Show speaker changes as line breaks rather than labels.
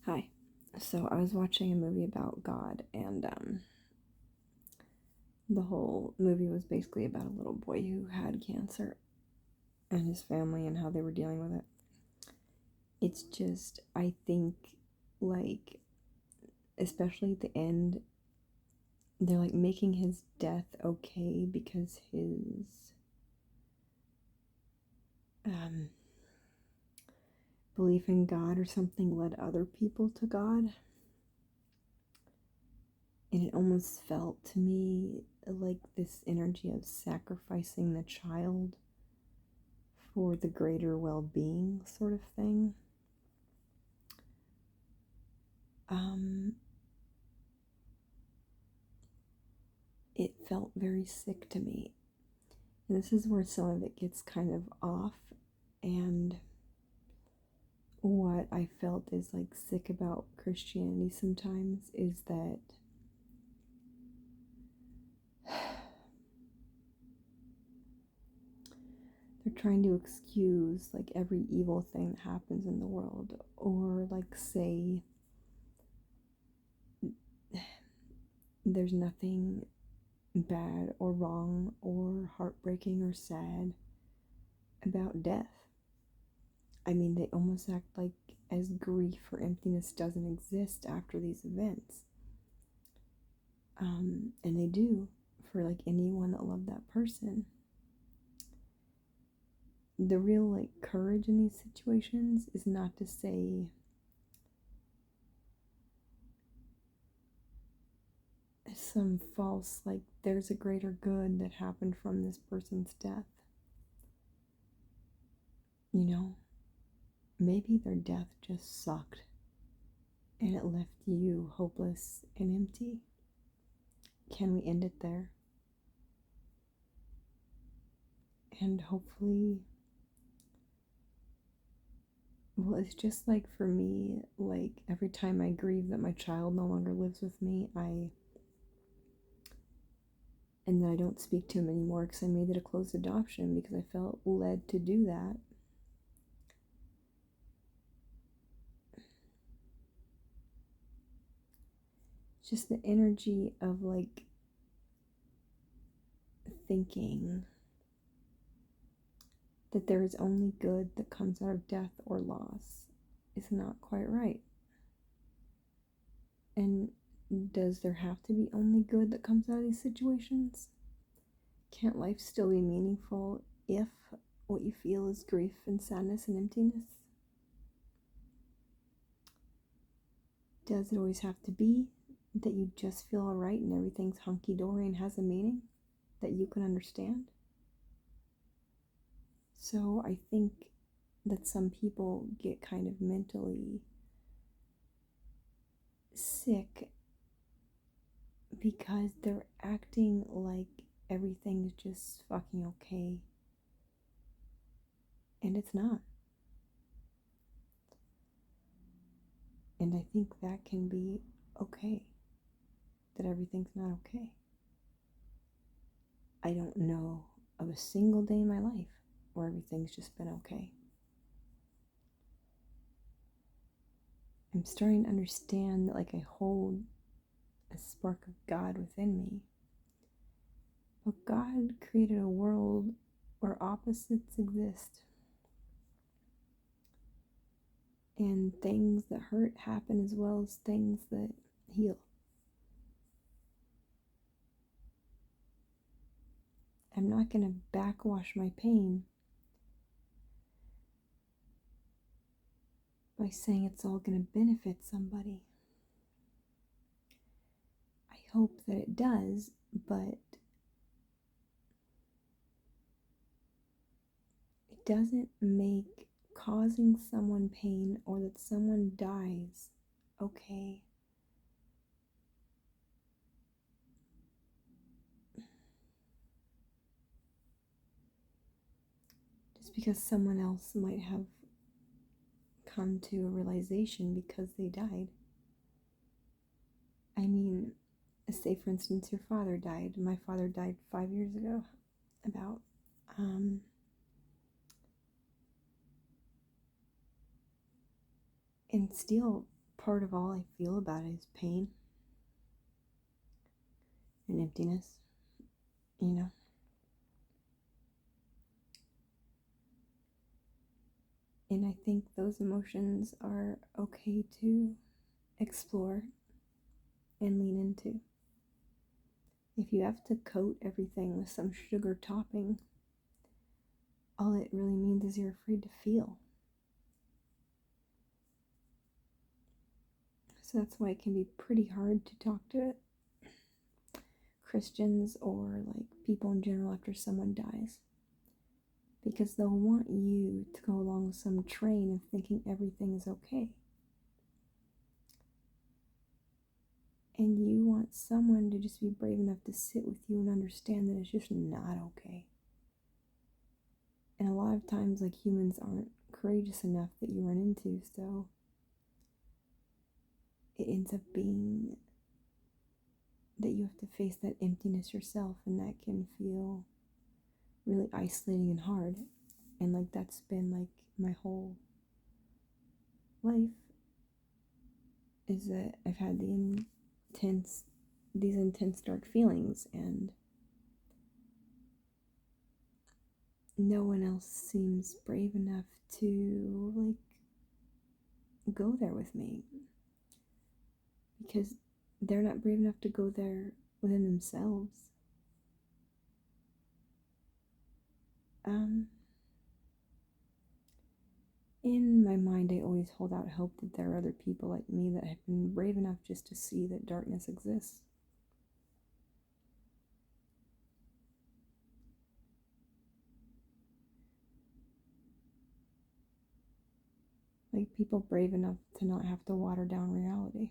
Hi. So I was watching a movie about God, and the whole movie was basically about a little boy who had cancer and his family and how they were dealing with it. It's just, I think, like, especially at the end, they're like making his death okay because his belief in God or something led other people to God. And it almost felt to me like this energy of sacrificing the child for the greater well-being sort of thing. It felt very sick to me. And this is where some of it gets kind of off. And what I felt is like sick about Christianity sometimes is that they're trying to excuse like every evil thing that happens in the world, or like say there's nothing bad or wrong or heartbreaking or sad about death. I mean, they almost act like as grief or emptiness doesn't exist after these events. And they do for like anyone that loved that person. The real like courage in these situations is not to say some false, like, there's a greater good that happened from this person's death. You know, maybe their death just sucked and it left you hopeless and empty. Can we end it there? And hopefully, well, it's just like for me, like every time I grieve that my child no longer lives with me, and then I don't speak to him anymore because I made it a closed adoption because I felt led to do that. Just the energy of like thinking that there is only good that comes out of death or loss is not quite right. And does there have to be only good that comes out of these situations? Can't life still be meaningful if what you feel is grief and sadness and emptiness? Does it always have to be that you just feel alright and everything's hunky-dory and has a meaning that you can understand? So I think that some people get kind of mentally sick because they're acting like everything's just fucking okay. And it's not. And I think that can be okay, that everything's not okay. I don't know of a single day in my life where everything's just been okay. I'm starting to understand that like I hold a spark of God within me. But God created a world where opposites exist. And things that hurt happen as well as things that heal. I'm not going to backwash my pain by saying it's all going to benefit somebody. I hope that it does, but it doesn't make causing someone pain or that someone dies okay. Just because someone else might have come to a realization because they died. I mean, say for instance your father died. My father died 5 years ago, about. And still, part of all I feel about it is pain and emptiness, you know? And I think those emotions are okay to explore and lean into. If you have to coat everything with some sugar topping, all it really means is you're afraid to feel. So that's why it can be pretty hard to talk to Christians or like people in general after someone dies. Because they'll want you to go along some train of thinking everything is okay. And you want someone to just be brave enough to sit with you and understand that it's just not okay. And a lot of times, like, humans aren't courageous enough that you run into, so it ends up being that you have to face that emptiness yourself, and that can feel really isolating and hard. And like that's been like my whole life, is that I've had these intense dark feelings, and no one else seems brave enough to like go there with me, because they're not brave enough to go there within themselves. In my mind, I always hold out hope that there are other people like me that have been brave enough just to see that darkness exists. Like people brave enough to not have to water down reality.